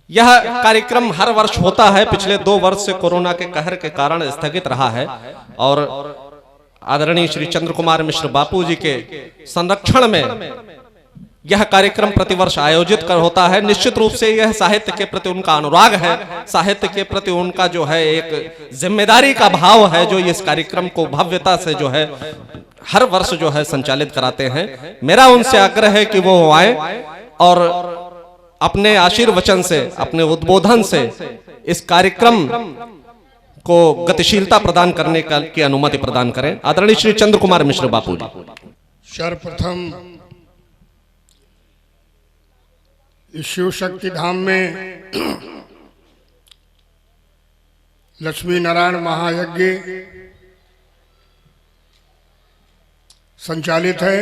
यह कार्यक्रम हर वर्ष होता है। पिछले 2 वर्ष से कोरोना के कहर के कारण स्थगित रहा है और आदरणीय श्री चंद्र कुमार मिश्र बापू जी के संरक्षण में यह कार्यक्रम प्रतिवर्ष आयोजित कर होता है। निश्चित रूप से यह साहित्य के प्रति उनका अनुराग है, साहित्य के प्रति उनका जो है एक जिम्मेदारी का भाव है, जो इस कार्यक्रम को भव्यता से जो है हर वर्ष जो है संचालित कराते हैं। मेरा उनसे आग्रह है कि वो आए और अपने आशीर्वचन से, अपने उद्बोधन से इस कार्यक्रम को गतिशीलता प्रदान करने की अनुमति प्रदान करें। आदरणीय श्री चंद्र कुमार मिश्र बापू जी। सर्वप्रथम शिव शक्ति धाम में लक्ष्मी नारायण महायज्ञ संचालित है।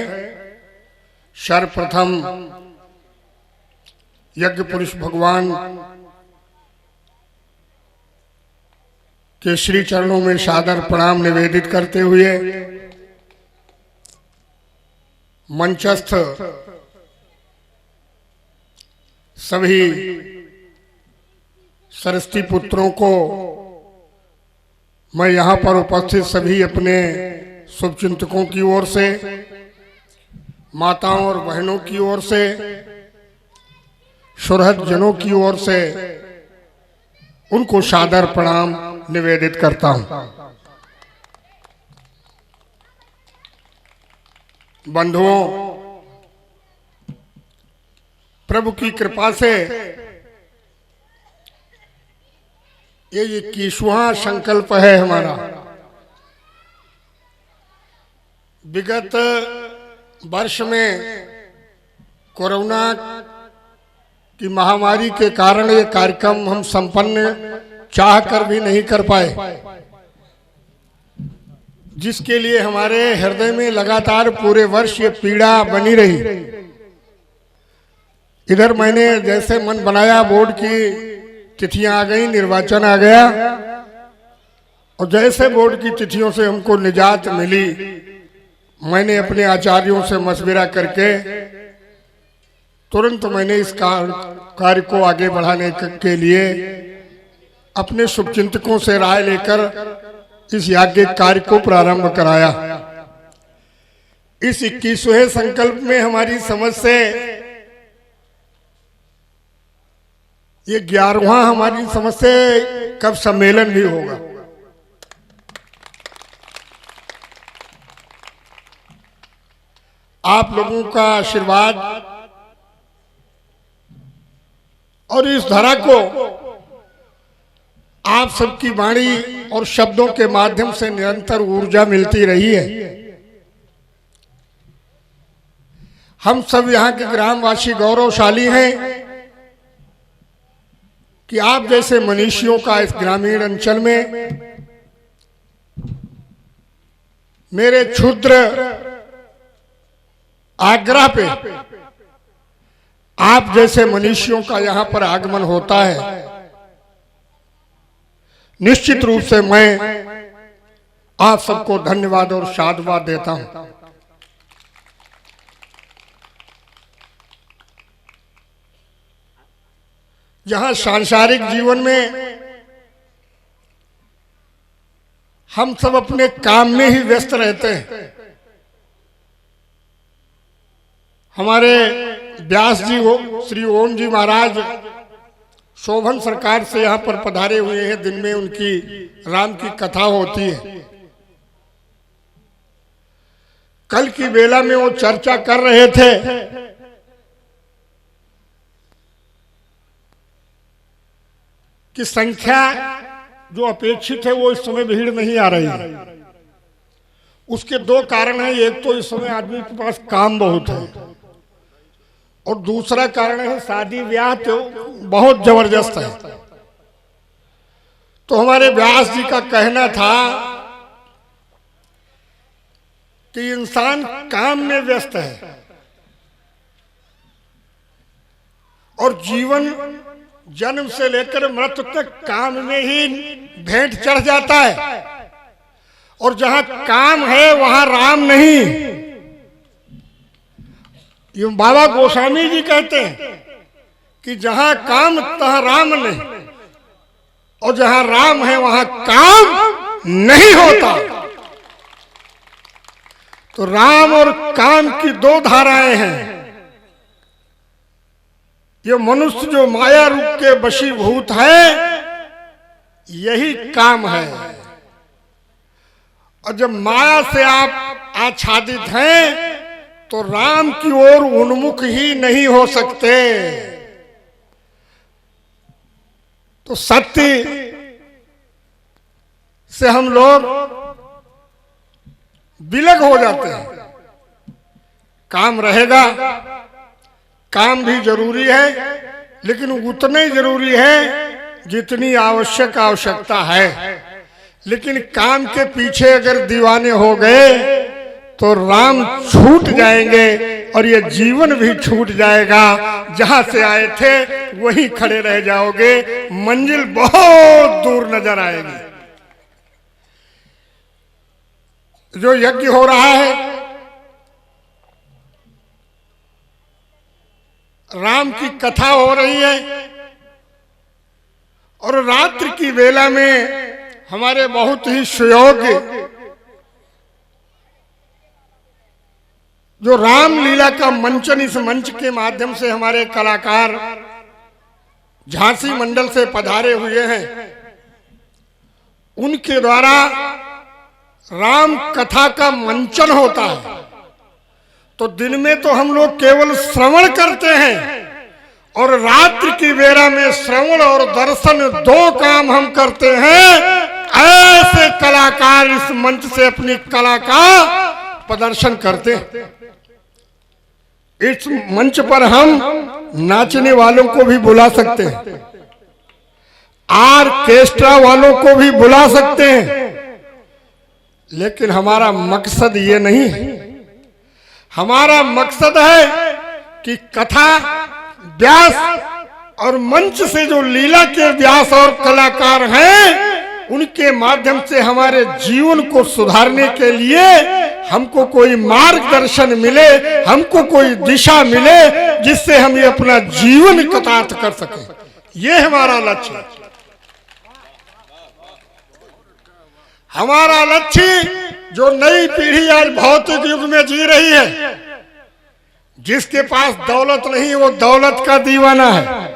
सर्वप्रथम यज्ञ पुरुष भगवान के श्री चरणों में सादर प्रणाम निवेदित करते हुए मंचस्थ सभी सरस्वती पुत्रों को मैं यहाँ पर उपस्थित सभी अपने शुभचिंतकों की ओर से, माताओं और बहनों की ओर से, सुहृद जनों की ओर से उनको सादर प्रणाम निवेदित करता हूँ। बंधुओं, प्रभु की कृपा से ये 21वां संकल्प है हमारा। विगत वर्ष में कोरोना की महामारी के कारण ये कार्यक्रम हम संपन्न चाह कर भी नहीं कर पाए, जिसके लिए हमारे हृदय में लगातार पूरे वर्ष ये पीड़ा बनी रही। इधर मैंने जैसे मन बनाया, बोर्ड की तिथियां आ गई, निर्वाचन आ गया और जैसे बोर्ड की तिथियों से हमको निजात मिली, मैंने अपने आचार्यों से मशविरा करके तुरंत मैंने इस कार्य को आगे बढ़ाने के लिए अपने शुभचिंतकों से राय लेकर इस यज्ञ कार्य को प्रारंभ कराया। इस 21वें संकल्प में हमारी समझ से ये 11वां हमारी समझ से कब सम्मेलन भी होगा। आप लोगों का आशीर्वाद और इस धरा को आप सबकी वाणी और शब्दों के माध्यम से निरंतर ऊर्जा मिलती रही है। हम सब यहाँ के ग्रामवासी गौरवशाली हैं कि आप जैसे मनीषियों का इस ग्रामीण अंचल में मेरे क्षुद्र आग्रह पे आप जैसे मनीषियों का यहाँ पर आगमन होता है। निश्चित रूप से मैं आप सबको धन्यवाद और साधुवाद देता हूं। जहां सांसारिक जीवन में हम सब अपने काम में ही व्यस्त रहते हैं, हमारे व्यास जी हो श्री ओम जी महाराज शोभन सरकार से यहाँ पर पधारे हुए हैं। दिन में उनकी राम की कथा होती है। कल की बेला में वो चर्चा कर रहे थे कि संख्या जो अपेक्षित है वो इस समय भीड़ नहीं आ रही है। उसके 2 कारण हैं। एक तो इस समय आदमी के पास काम बहुत है और दूसरा कारण है शादी ब्याह तो बहुत जबरदस्त है। तो हमारे व्यास जी का कहना था कि इंसान काम में व्यस्त है और जीवन जन्म से लेकर मृत्यु तक काम में ही भेंट चढ़ जाता है और जहां काम है वहां राम नहीं। ये बाबा गोस्वामी जी कहते हैं कि जहां काम तहां राम नहीं, और जहां राम है वहां काम नहीं होता। तो राम और काम की दो धाराएं हैं। ये मनुष्य जो माया रूप के वशीभूत है, यही काम है। और जब माया से आप आच्छादित हैं तो राम की ओर उन्मुख ही नहीं हो सकते। तो सत्य से हम लोग विलग हो जाते हैं। काम रहेगा, काम भी जरूरी है, लेकिन उतना ही जरूरी है जितनी आवश्यकता है। लेकिन काम के पीछे अगर दीवाने हो गए तो राम छूट जाएंगे और ये जीवन भी छूट जाएगा। जहां से आए थे वहीं खड़े रह जाओगे, मंजिल बहुत दूर नजर आएगी। जो यज्ञ हो रहा है, राम की कथा हो रही है, और रात्रि की वेला में हमारे बहुत ही सुयोग्य जो रामलीला का मंचन, इस मंच के माध्यम से हमारे कलाकार झांसी मंडल से पधारे हुए हैं, उनके द्वारा राम कथा का मंचन होता है। तो दिन में तो हम लोग केवल श्रवण करते हैं, और रात्रि की बेरा में श्रवण और दर्शन दो काम हम करते हैं। ऐसे कलाकार इस मंच से अपनी कला का प्रदर्शन करते हैं। इस मंच पर हम नाचने वालों को भी बुला सकते हैं, आर्केस्ट्रा वालों को भी बुला सकते हैं, लेकिन हमारा मकसद ये नहीं है। हमारा मकसद है कि कथा व्यास और मंच से जो लीला के व्यास और कलाकार हैं, उनके माध्यम से हमारे जीवन को सुधारने के लिए हमको कोई मार्गदर्शन मिले, हमको कोई दिशा मिले, जिससे हम ये अपना जीवन कृतार्थ कर सकें। ये हमारा लक्ष्य है। हमारा लक्ष्य जो नई पीढ़ी आज भौतिक युग में जी रही है, जिसके पास दौलत नहीं वो दौलत का दीवाना है।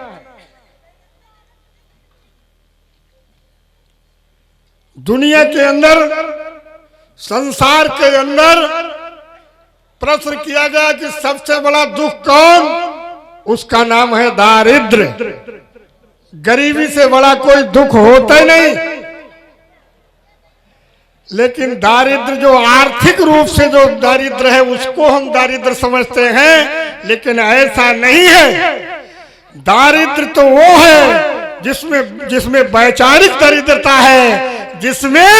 दुनिया के अंदर, संसार के अंदर प्रश्न किया गया कि सबसे बड़ा दुख कौन? उसका नाम है दारिद्र्य। गरीबी से बड़ा कोई दुख होता ही नहीं। लेकिन दारिद्र्य जो आर्थिक रूप से जो दारिद्र्य है उसको हम दारिद्र्य समझते हैं, लेकिन ऐसा नहीं है। दारिद्र्य तो वो है जिसमें वैचारिक दरिद्रता है, जिसमें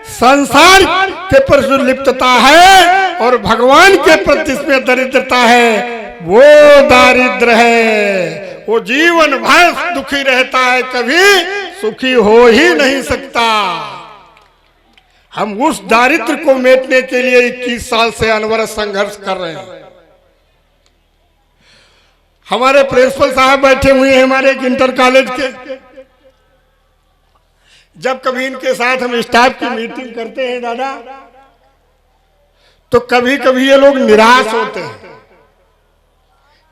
संसार के प्रति लिप्तता है और भगवान के प्रति इसमें दरिद्रता है। वो दारिद्र्य है। वो जीवन भर दुखी रहता है, कभी सुखी हो ही नहीं सकता। हम उस दारिद्र्य को मिटाने के लिए 21 साल से अनवरत संघर्ष कर रहे हैं। हमारे प्रिंसिपल साहब बैठे हुए हैं हमारे इंटर कॉलेज के। जब कभी इनके साथ हम स्टाफ की मीटिंग करते हैं दादा, तो कभी कभी ये लोग निराश होते हैं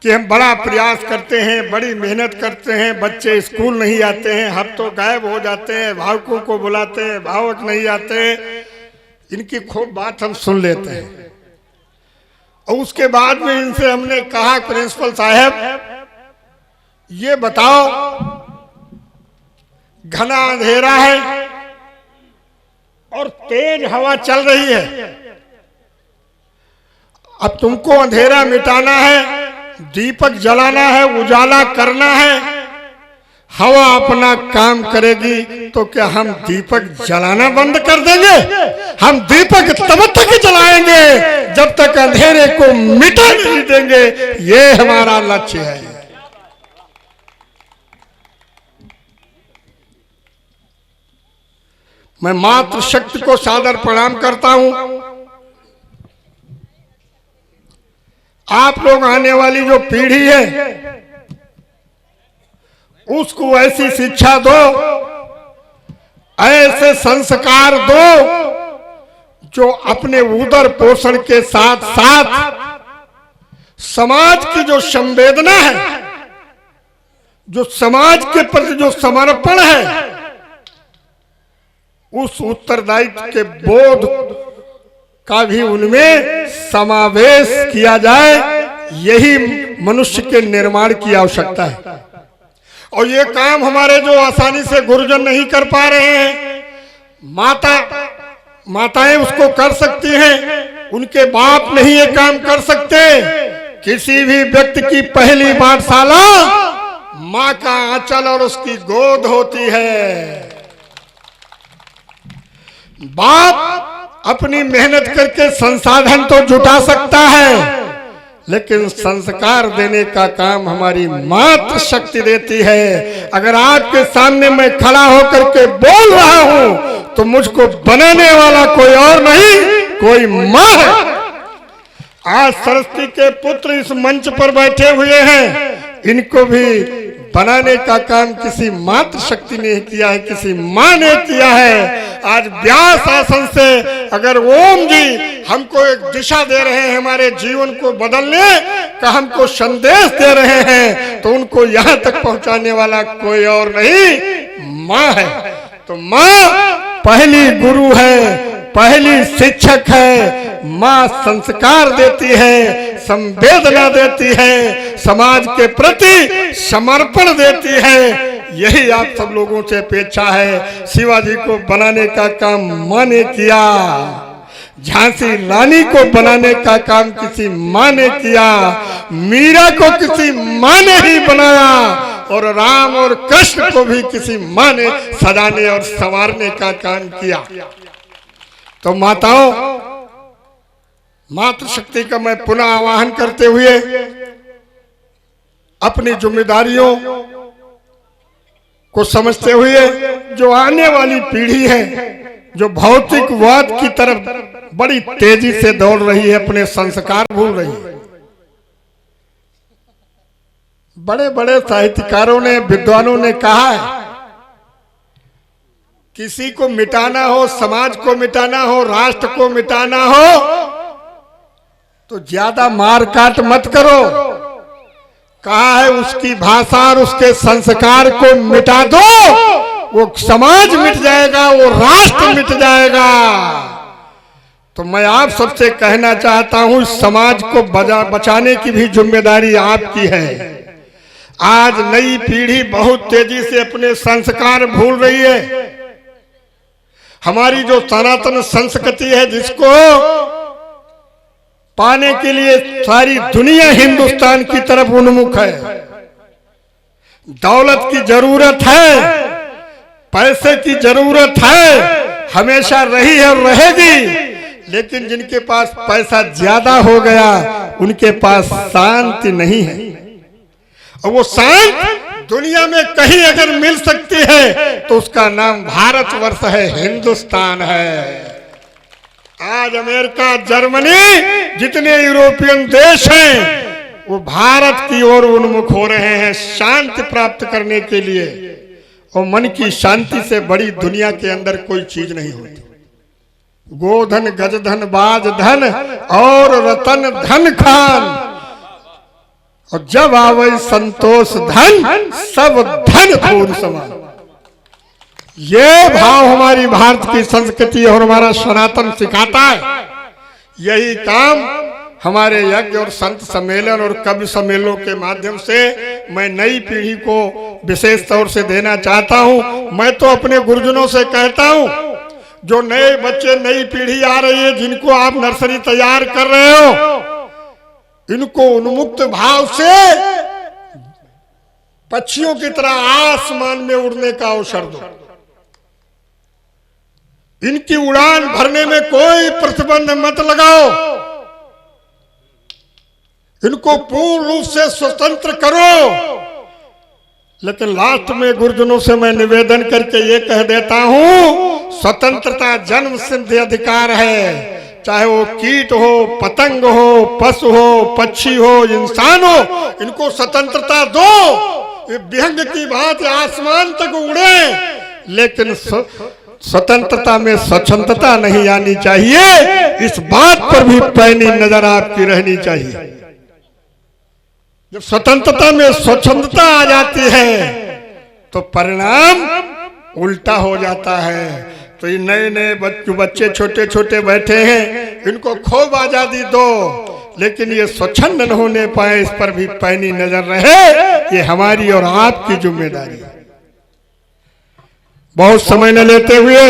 कि हम बड़ा प्रयास करते हैं, बड़ी मेहनत करते हैं, बच्चे स्कूल नहीं आते हैं, हफ्तों गायब हो जाते हैं, भावकों को बुलाते हैं, भावक नहीं आते। इनकी खूब बात हम सुन लेते हैं, और उसके बाद में इनसे हमने कहा, प्रिंसिपल साहब ये बताओ, घना अंधेरा है और तेज हवा चल रही है, अब तुमको अंधेरा मिटाना है, दीपक जलाना है, उजाला करना है, हवा अपना काम करेगी, तो क्या हम दीपक जलाना बंद कर देंगे? हम दीपक तब तक जलाएंगे जब तक अंधेरे को मिटा नहीं देंगे। ये हमारा लक्ष्य है। मैं मातृशक्ति को सादर प्रणाम करता हूं। आप लोग आने वाली जो पीढ़ी है, उसको ऐसी शिक्षा दो, ऐसे संस्कार दो जो अपने उदर पोषण के साथ साथ समाज की जो संवेदना है, जो समाज के प्रति जो समर्पण है, उस उत्तरदायित्व के बोध का भी उनमें समावेश किया जाए। यही मनुष्य के निर्माण की आवश्यकता है। और ये काम हमारे जो आसानी से गुरुजन नहीं कर पा रहे हैं, माताएं उसको कर सकती हैं, उनके बाप नहीं ये काम कर सकते। किसी भी व्यक्ति की पहली पाठशाला माँ का आंचल और उसकी गोद होती है। बाप अपनी मेहनत करके संसाधन तो जुटा सकता है, लेकिन संस्कार देने का काम हमारी मातृ शक्ति देती है। अगर आपके सामने मैं खड़ा होकर के बोल रहा हूं तो मुझको बनाने वाला कोई और नहीं, कोई माँ है। आज सरस्वती के पुत्र इस मंच पर बैठे हुए हैं, इनको भी बनाने का काम किसी मातृ शक्ति ने किया है, किसी माँ ने किया है। आज व्यास आसन से अगर ओम जी हमको एक दिशा दे रहे हैं, हमारे जीवन को बदलने का हमको संदेश दे रहे हैं, तो उनको यहाँ तक पहुँचाने वाला कोई और नहीं, माँ है। तो माँ पहली गुरु है, पहली शिक्षक है। माँ संस्कार देती है, संवेदना देती है, समाज के प्रति समर्पण देती है। यही आप सब लोगों से अपेक्षा है। शिवाजी को बनाने का काम माँ ने किया, झांसी रानी को बनाने का काम किसी माँ ने किया, मीरा को किसी माँ ने ही बनाया, और राम और कृष्ण को भी किसी माँ ने सजाने और संवारने का काम किया। तो माताओं, मातृशक्ति का मैं पुनः आह्वान करते हुए अपनी जिम्मेदारियों को समझते हुए, जो आने वाली पीढ़ी है, जो भौतिकवाद की तरफ बड़ी तेजी से दौड़ रही है, अपने संस्कार भूल रही है। बड़े बड़े साहित्यकारों ने, विद्वानों ने कहा है, किसी को मिटाना हो, समाज को मिटाना हो, राष्ट्र को मिटाना हो, तो ज्यादा मार काट मत करो। कहा है उसकी भाषा और उसके संस्कार को मिटा दो, वो समाज मिट जाएगा, वो राष्ट्र मिट जाएगा। तो मैं आप सबसे कहना चाहता हूं, समाज को बचाने की भी जिम्मेदारी आपकी है। आज नई पीढ़ी बहुत तेजी से अपने संस्कार भूल रही है। हमारी जो सनातन संस्कृति है, जिसको पाने के लिए सारी दुनिया हिंदुस्तान की तरफ उन्मुख है। दौलत की जरूरत है, पैसे की जरूरत है, हमेशा रही है और रहेगी। लेकिन जिनके पास पैसा ज्यादा हो गया, उनके पास शांति नहीं है। और वो शांति दुनिया में कहीं अगर मिल सकती है तो उसका नाम भारतवर्ष है, हिंदुस्तान है। आज अमेरिका, जर्मनी, जितने यूरोपियन देश हैं, वो भारत की ओर उन्मुख हो रहे हैं शांति प्राप्त करने के लिए। और मन की शांति से बड़ी दुनिया के अंदर कोई चीज नहीं होती। गोधन, गजधन, बाज धन और रतन धन खान, और जब आवे संतोष धन, सब धन खून समान। ये भाव हमारी भारत की संस्कृति और हमारा सनातन सिखाता है। यही काम हमारे यज्ञ और संत सम्मेलन और कवि सम्मेलनों के माध्यम से मैं नई पीढ़ी को विशेष तौर से देना चाहता हूं। मैं तो अपने गुरुजनों से कहता हूं, जो नए बच्चे, नई पीढ़ी आ रही है, जिनको आप नर्सरी तैयार कर रहे हो, इनको उन्मुक्त भाव से पक्षियों की तरह आसमान में उड़ने का अवसर दो। इनकी उड़ान भरने में कोई प्रतिबंध मत लगाओ। इनको पूर्ण रूप से स्वतंत्र करो। लेकिन लास्ट में गुरुजनों से मैं निवेदन करके ये कह देता हूं, स्वतंत्रता जन्म सिद्ध अधिकार है। चाहे वो कीट हो, पतंग हो, पशु हो, पक्षी हो, इंसान हो, इनको स्वतंत्रता दो। ये व्यंग की बात आसमान तक उड़े, लेकिन स्वतंत्रता में स्वच्छंदता नहीं आनी चाहिए। इस बात पर भी पैनी नजर आपकी रहनी चाहिए। जब स्वतंत्रता में स्वच्छंदता आ जाती है तो परिणाम उल्टा हो जाता है। तो ये नए नए बच्चे छोटे छोटे बैठे हैं, इनको खूब आजादी दो, लेकिन ये स्वच्छंद न होने पाए, इस पर भी पैनी नजर रहे। ये हमारी और आपकी जिम्मेदारी है। बहुत समय न लेते हुए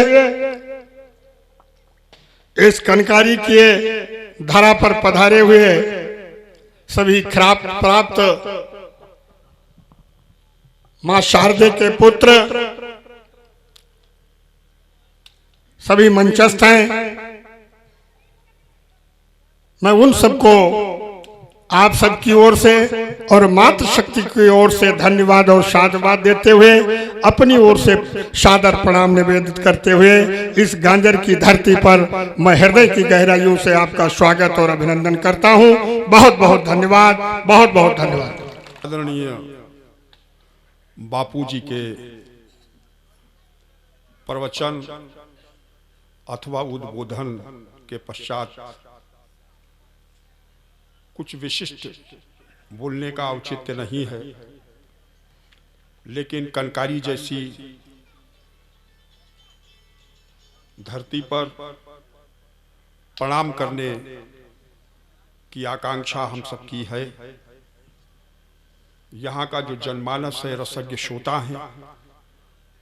इस कनकारी के धारा पर पधारे हुए सभी प्राप्त मां शारदे के पुत्र सभी मंचस्थ हैं। मैं उन सबको आप सबकी ओर से और मातृ शक्ति की ओर से धन्यवाद और साधुवाद देते हुए अपनी ओर से सादर प्रणाम निवेदित करते हुए इस गांजर की धरती पर मैं हृदय की गहराइयों से आपका स्वागत और अभिनंदन करता हूं। बहुत बहुत धन्यवाद, बहुत बहुत धन्यवाद। आदरणीय बापूजी के प्रवचन अथवा उद्बोधन के पश्चात कुछ विशिष्ट बोलने का औचित्य नहीं है, लेकिन कनकारी जैसी धरती पर प्रणाम करने की आकांक्षा हम सबकी है। यहाँ का जो जनमानस है, रसज्ञ श्रोता हैं,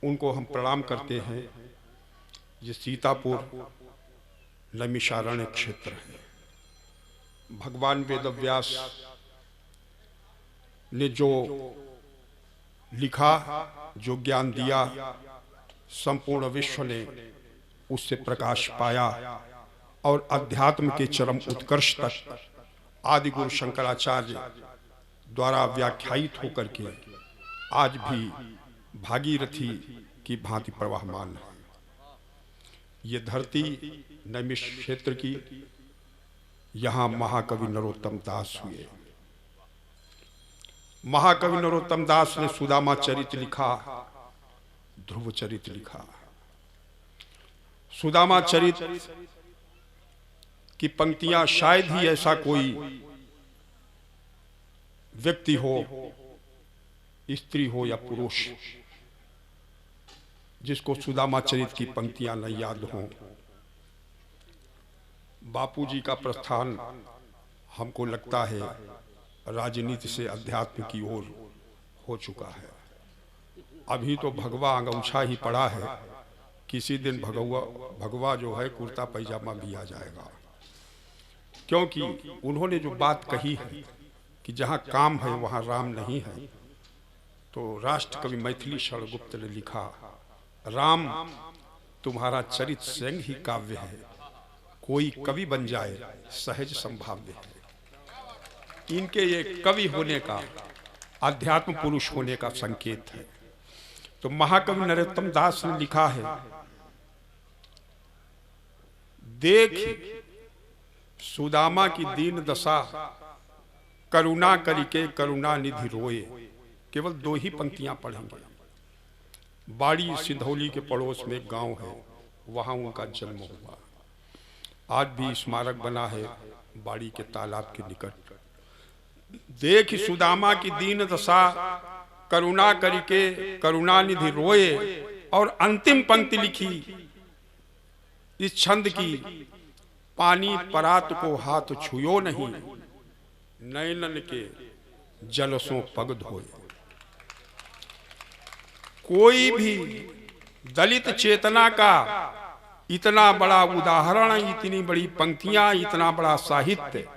उनको हम प्रणाम करते हैं। ये सीतापुर नैमिषारण्य क्षेत्र है। भगवान वेदव्यास ने जो लिखा, जो ज्ञान दिया, संपूर्ण विश्व ने उससे प्रकाश पाया और अध्यात्म के चरम उत्कर्ष तक आदि गुरु शंकराचार्य द्वारा व्याख्यायित होकर के आज भी भागीरथी की भांति प्रवाहमान है। ये धरती नैमिष क्षेत्र की, यहाँ महाकवि नरोत्तम दास हुए। महाकवि नरोत्तम दास ने सुदामा चरित लिखा, ध्रुव चरित लिखा। सुदामा चरित की पंक्तियां शायद ही ऐसा कोई व्यक्ति हो, स्त्री हो या पुरुष, जिसको सुदामा चरित की पंक्तियां न याद हों। बापूजी का प्रस्थान हमको लगता है राजनीति से अध्यात्म की ओर हो चुका है। अभी तो भगवा अंगूछा ही पड़ा है, किसी दिन भगवा जो है कुर्ता पैजामा भी आ जाएगा। क्योंकि उन्होंने जो बात कही है कि जहाँ काम है वहाँ राम नहीं है, तो राष्ट्र कवि मैथिली शरणगुप्त ने लिखा, राम तुम्हारा चरित स्वयं ही काव्य है, कोई कवि बन जाए सहज संभाव्य है। इनके ये कवि होने का, अध्यात्म पुरुष होने का संकेत है। तो महाकवि नरोत्तम दास ने लिखा है, देख सुदामा की दीन दशा, करुणा करिके करुणा निधि रोए। केवल 2 ही पंक्तियां पढ़ेंगे। बाड़ी सिंधौली के पड़ोस में एक गांव है, वहां उनका जन्म हुआ। आज भी स्मारक बना है बाड़ी के तालाब के निकट। देख सुदामा की दीन दशा, करुणा करके करुणा निधि रोए। और अंतिम पंक्ति लिखी इस छंद की, पानी परात को हाथ छुयो नहीं, नैनन के जलसों पग धोए। कोई भी दलित चेतना का इतना बड़ा उदाहरण, इतनी बड़ी पंक्तियां, इतना बड़ा साहित्य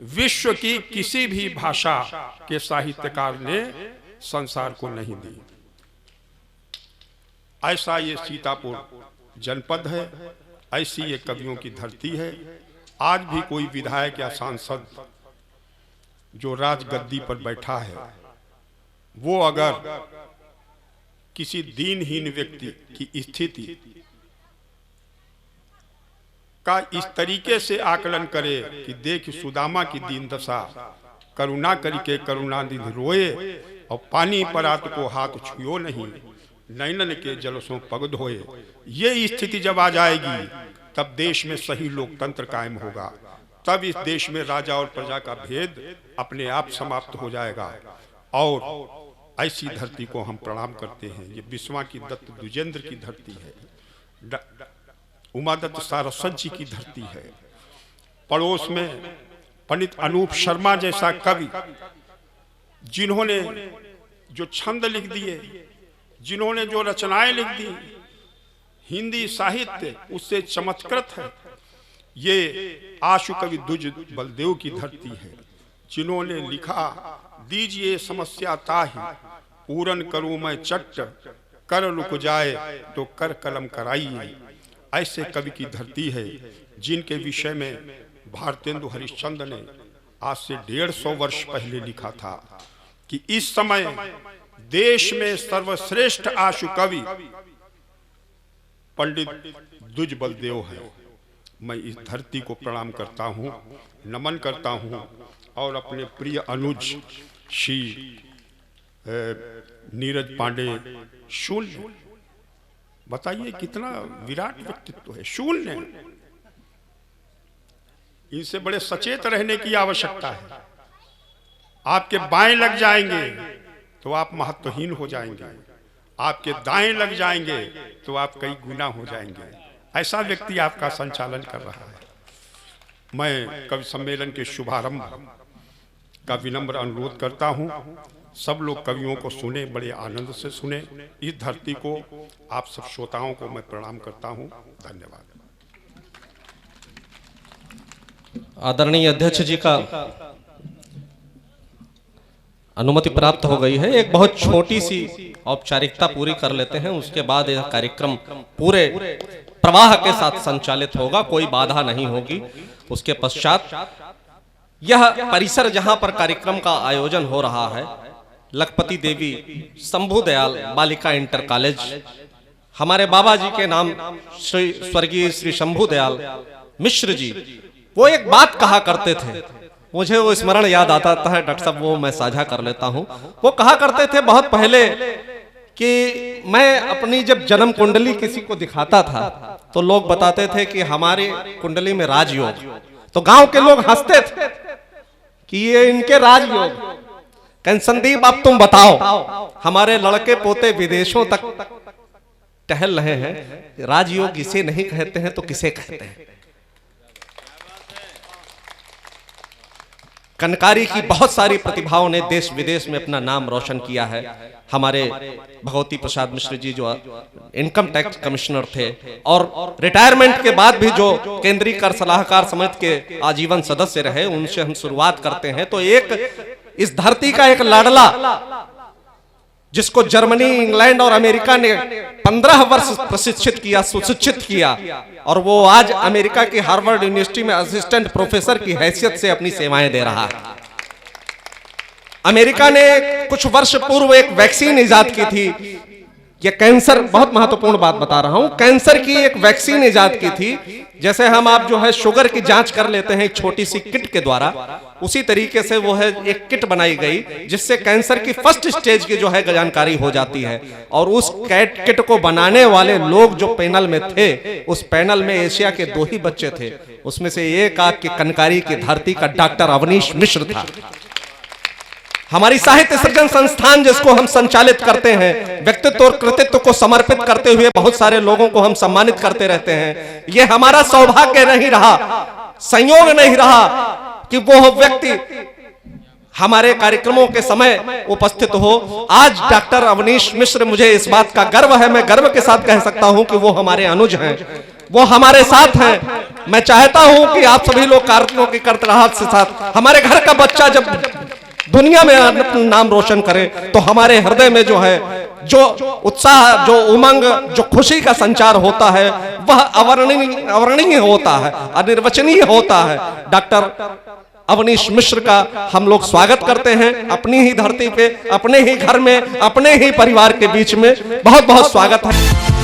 विश्व की किसी भी भाषा के साहित्यकार ने संसार को नहीं दी। ऐसा ये सीतापुर जनपद है, ऐसी ये कवियों की धरती है। आज भी कोई विधायक या सांसद जो राजगद्दी पर बैठा है, वो अगर किसी दीनहीन व्यक्ति की स्थिति का इस तरीके से आकलन करे कि देख सुदामा की दीन दशा, करुणा करके करुणा निधि रोए, और पानी परात को हाथ छुयो नहीं, नैनन के जलसों पग धोए। ये स्थिति जब आ जाएगी तब देश में सही लोकतंत्र कायम होगा, तब इस देश में राजा और प्रजा का भेद अपने आप समाप्त हो जाएगा। और ऐसी धरती को हम प्रणाम करते हैं। ये बिस्वा की दत्त द्विजेंद्र की धरती है, उमादत्त सारस्वत जी की धरती है। पड़ोस में पंडित अनूप शर्मा जैसा कवि, जिन्होंने जो छंद लिख दिए, जिन्होंने जो रचनाएं लिख दी, हिंदी साहित्य उससे चमत्कृत है। ये आशु कवि द्विज बलदेव की धरती है, जिन्होंने लिखा दीजिए समस्या ताही, पूरन करूं मैं चट्ट, कर रुक जाए तो कर कलम कराइए। ऐसे कवि की धरती है जिनके विषय में भारतेंदु हरिश्चंद्र ने आज से 150 वर्ष पहले लिखा था कि इस समय देश में सर्वश्रेष्ठ आशु कवि पंडित द्विज बलदेव है। मैं इस धरती को प्रणाम करता हूँ, नमन करता हूँ और अपने प्रिय अनुज श्री नीरज पांडे, शून्य, बताइए कितना विराट व्यक्तित्व है, शून्य। इनसे बड़े सचेत रहने की आवश्यकता है। आपके बाएं लग जाएंगे तो आप महत्वहीन हो जाएंगे, आपके दाएं लग जाएंगे तो आप कई गुना हो जाएंगे। ऐसा व्यक्ति आपका संचालन कर रहा है। मैं कवि सम्मेलन के शुभारंभ का विनम्र अनुरोध करता हूं, सब लोग कवियों को सुने, बड़े आनंद से सुने। इस धरती को, आप सब श्रोताओं को मैं प्रणाम करता हूं। धन्यवाद। आदरणीय अध्यक्ष जी का अनुमति प्राप्त हो गई है। एक बहुत छोटी सी औपचारिकता पूरी कर लेते हैं, उसके बाद यह कार्यक्रम पूरे प्रवाह के साथ संचालित होगा, कोई बाधा नहीं होगी। उसके पश्चात यह परिसर जहां पर कार्यक्रम का आयोजन हो रहा है, लखपति देवी शंभू दयाल बालिका इंटर कॉलेज, हमारे बाबा जी के नाम श्री स्वर्गीय श्री शंभू दयाल मिश्र जी, वो एक बात कहा करते थे, मुझे वो स्मरण याद आता है डॉक्टर साहब, वो मैं साझा कर लेता हूं। वो कहा करते थे बहुत पहले कि मैं अपनी जब जन्म कुंडली किसी को दिखाता था तो लोग बताते थे कि हमारे कुंडली में राजयोग, तो गांव के लोग हंसते थे कि ये इनके राजयोग। कहन संदीप अब तुम बताओ, हमारे लड़के पोते विदेशों तक टहल रहे हैं, राजयोग इसे नहीं कहते हैं तो किसे कहते हैं? कनकारी की बहुत सारी प्रतिभाओं ने देश विदेश में अपना नाम रोशन किया है। हमारे भगवती प्रसाद मिश्र जी जो इनकम टैक्स कमिश्नर थे और रिटायरमेंट के बाद भी जो केंद्रीय कर सलाहकार समिति के आजीवन सदस्य रहे, उनसे हम शुरुआत करते हैं। तो एक इस धरती का एक लाडला, जिसको जर्मनी, इंग्लैंड और अमेरिका ने 15 वर्ष प्रशिक्षित किया, सुशिक्षित किया, और वो आज अमेरिका की हार्वर्ड यूनिवर्सिटी में असिस्टेंट प्रोफेसर की हैसियत से अपनी सेवाएं दे रहा है। अमेरिका ने कुछ वर्ष पूर्व एक वैक्सीन इजाद की थी, ये कैंसर, बहुत महत्वपूर्ण बात बता रहा हूं, कैंसर की एक वैक्सीन इजाद की थी। जैसे हम आप जो है शुगर की जांच कर लेते हैं एक छोटी सी किट के द्वारा, उसी तरीके से वो है एक किट बनाई गई जिससे कैंसर की फर्स्ट स्टेज की जो है जानकारी हो जाती है। और उस किट को बनाने वाले लोग जो पैनल में थे, उस पैनल में एशिया के 2 ही बच्चे थे, उसमें से एक आपकी कनकारी की धरती का डॉक्टर अवनीश मिश्र था। हमारी साहित्य सृजन संस्थान जिसको हम संचालित करते हैं, व्यक्तित्व और कृतित्व को समर्पित करते हुए बहुत सारे लोगों को हम सम्मानित करते रहते हैं। यह हमारा सौभाग्य नहीं रहा, संयोग नहीं रहा कि वो व्यक्ति हमारे कार्यक्रमों के समय उपस्थित हो। आज डॉक्टर अवनीश मिश्र, मुझे इस बात का गर्व है, मैं गर्व के साथ कह सकता हूं कि वो हमारे अनुज हैं, वो हमारे साथ हैं। मैं चाहता हूं कि आप सभी लोग कार्यों की करतराहट से साथ, हमारे घर का बच्चा जब दुनिया में नाम रोशन करे तो हमारे हृदय में जो है जो उत्साह, जो उमंग, जो खुशी का संचार होता है, वह अवर्णनीय होता है, अनिर्वचनीय होता है। डॉक्टर अवनीश मिश्र का हम लोग स्वागत करते हैं अपनी ही धरती पे, अपने ही घर में, अपने ही परिवार के बीच में। बहुत बहुत स्वागत है।